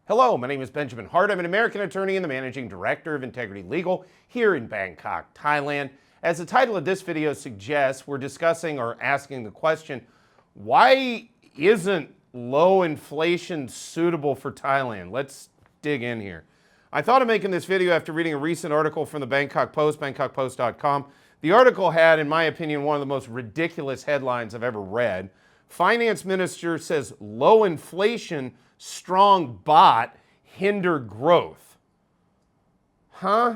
Hello, my name is Benjamin Hart. I'm an American attorney and the managing director of Integrity Legal here in Bangkok, Thailand. As the title of this video suggests, we're discussing or asking the question, why isn't low inflation suitable for Thailand? Let's dig in here. I thought of making this video after reading a recent article from the Bangkok Post, bangkokpost.com. The article had, in my opinion, one of the most ridiculous headlines I've ever read. Finance Minister says low inflation, strong baht hinder growth. Huh?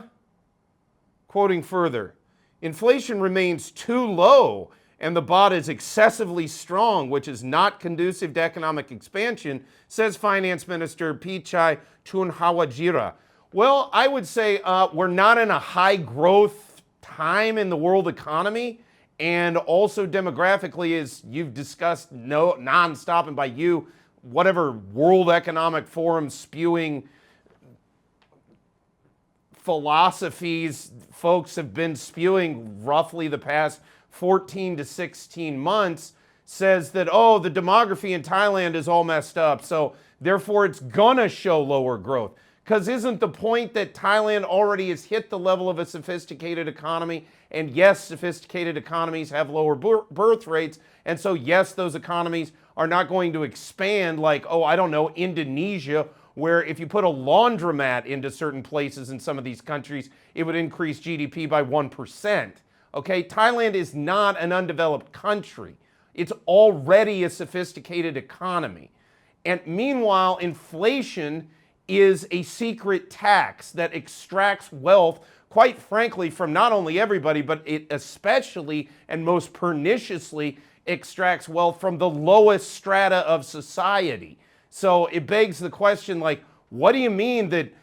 Quoting further, inflation remains too low and the baht is excessively strong, which is not conducive to economic expansion, says Finance Minister Pichai Chunhawajira. Well, I would say we're not in a high growth time in the world economy. And also demographically, as you've discussed nonstop, and by you, whatever World Economic Forum spewing philosophies folks have been spewing roughly the past 14 to 16 months says that, oh, the demography in Thailand is all messed up, so therefore it's gonna show lower growth. Because isn't the point that Thailand already has hit the level of a sophisticated economy? And yes, sophisticated economies have lower birth rates. And so yes, those economies are not going to expand like, oh, I don't know, Indonesia, where if you put a laundromat into certain places in some of these countries, it would increase GDP by 1%. Okay, Thailand is not an undeveloped country. It's already a sophisticated economy. And meanwhile, inflation is a secret tax that extracts wealth, quite frankly, from not only everybody, but it especially and most perniciously extracts wealth from the lowest strata of society. So it begs the question, like, what do you mean that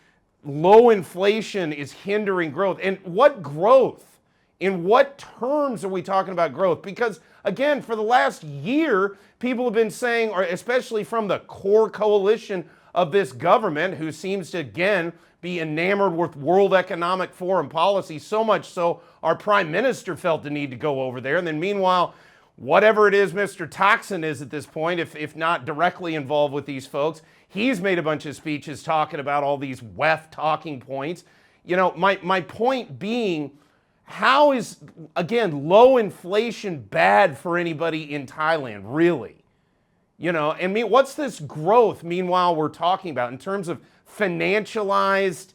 low inflation is hindering growth? And what growth? In what terms are we talking about growth? Because again, for the last year, people have been saying, or especially from the core coalition of this government, who seems to, again, be enamored with World Economic Forum policy, so much so our prime minister felt the need to go over there. And then meanwhile, whatever it is Mr. Thaksin is at this point, if not directly involved with these folks, he's made a bunch of speeches talking about all these WEF talking points. You know, my point being, how is, again, low inflation bad for anybody in Thailand, really? You know, and what's this growth, meanwhile, we're talking about in terms of financialized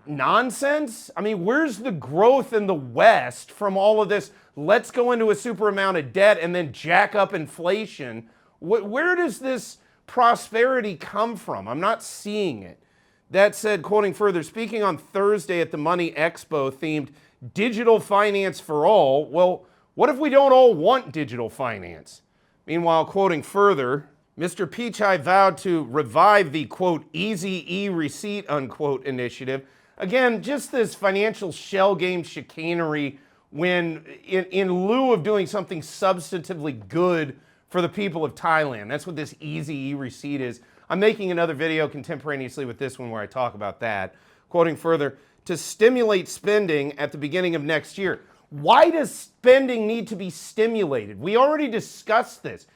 nonsense? I mean, where's the growth in the West from all of this? Let's go into a super amount of debt and then jack up inflation. Where does this prosperity come from? I'm not seeing it. That said, quoting further, speaking on Thursday at the Money Expo themed Digital Finance for All, well, what if we don't all want digital finance? Meanwhile, quoting further, Mr. Pichai vowed to revive the, quote, easy e-receipt, unquote, initiative. Again, just this financial shell game chicanery when in lieu of doing something substantively good for the people of Thailand. That's what this easy e-receipt is. I'm making another video contemporaneously with this one where I talk about that. Quoting further, to stimulate spending at the beginning of next year. Why does spending need to be stimulated? We already discussed this.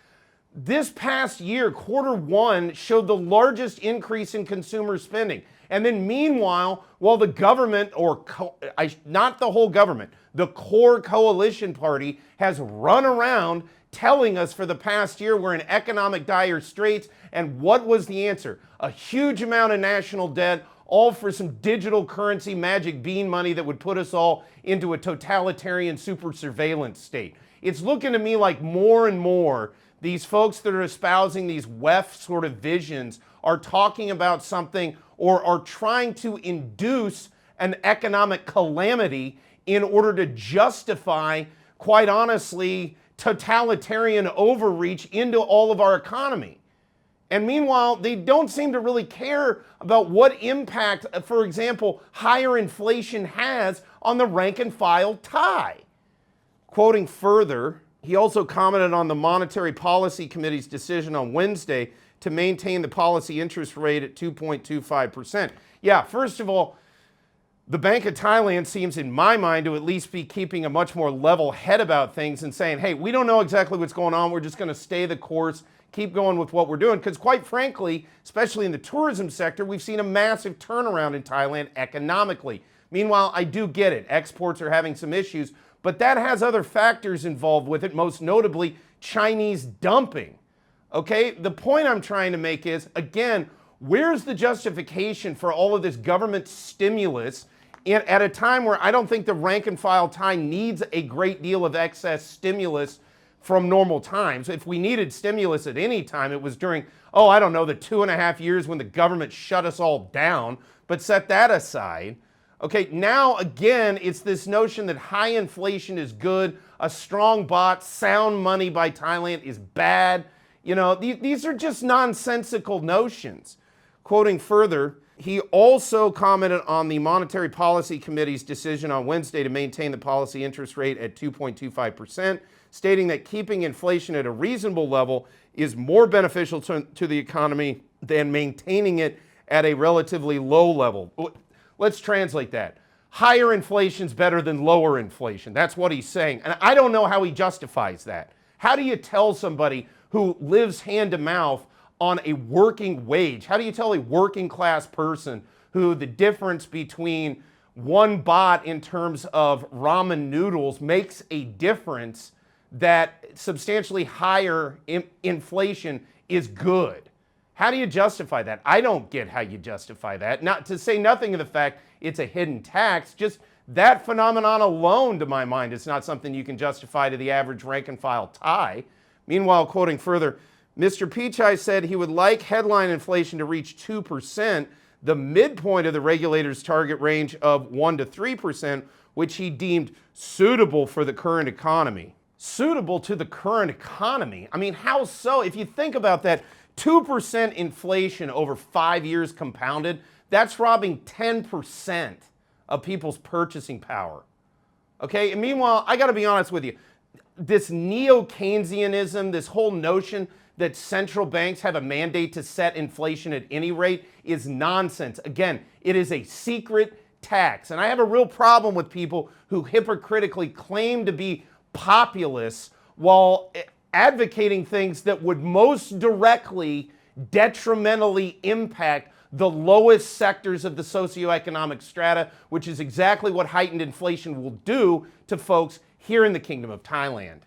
This past year, Q1 showed the largest increase in consumer spending. And then meanwhile, while the government, or not the whole government, the core coalition party has run around telling us for the past year we're in economic dire straits. And what was the answer? A huge amount of national debt, all for some digital currency magic bean money that would put us all into a totalitarian super surveillance state. It's looking to me like more and more these folks that are espousing these WEF sort of visions are talking about something or are trying to induce an economic calamity in order to justify, quite honestly, totalitarian overreach into all of our economy. And meanwhile, they don't seem to really care about what impact, for example, higher inflation has on the rank and file Thai. Quoting further, he also commented on the Monetary Policy Committee's decision on Wednesday to maintain the policy interest rate at 2.25%. Yeah, first of all, the Bank of Thailand seems, in my mind, to at least be keeping a much more level head about things and saying, hey, we don't know exactly what's going on. We're just going to stay the course, keep going with what we're doing. Because quite frankly, especially in the tourism sector, we've seen a massive turnaround in Thailand economically. Meanwhile, I do get it. Exports are having some issues, but that has other factors involved with it, most notably Chinese dumping. Okay, the point I'm trying to make is, again, where's the justification for all of this government stimulus at a time where I don't think the rank and file Thai needs a great deal of excess stimulus from normal times? If we needed stimulus at any time, it was during, oh, I don't know, the 2.5 years when the government shut us all down, but set that aside. Okay, now again, it's this notion that high inflation is good, a strong baht, sound money by Thailand is bad. You know, these are just nonsensical notions. Quoting further, he also commented on the Monetary Policy Committee's decision on Wednesday to maintain the policy interest rate at 2.25%, stating that keeping inflation at a reasonable level is more beneficial to the economy than maintaining it at a relatively low level. Let's translate that. Higher inflation is better than lower inflation. That's what he's saying. And I don't know how he justifies that. How do you tell somebody who lives hand to mouth on a working wage? How do you tell a working class person who the difference between 1 baht in terms of ramen noodles makes a difference that substantially higher inflation is good? How do you justify that? I don't get how you justify that. Not to say nothing of the fact it's a hidden tax, just that phenomenon alone, to my mind, is not something you can justify to the average rank and file Thai. Meanwhile, quoting further, Mr. Pichai said he would like headline inflation to reach 2%, the midpoint of the regulator's target range of 1 to 3%, which he deemed suitable for the current economy. Suitable to the current economy? I mean, how so? If you think about that, 2% inflation over 5 years compounded, that's robbing 10% of people's purchasing power. Okay, and meanwhile, I gotta be honest with you, this neo-Keynesianism, this whole notion that central banks have a mandate to set inflation at any rate is nonsense. Again, it is a secret tax. And I have a real problem with people who hypocritically claim to be populists while advocating things that would most directly, detrimentally impact the lowest sectors of the socioeconomic strata, which is exactly what heightened inflation will do to folks here in the Kingdom of Thailand.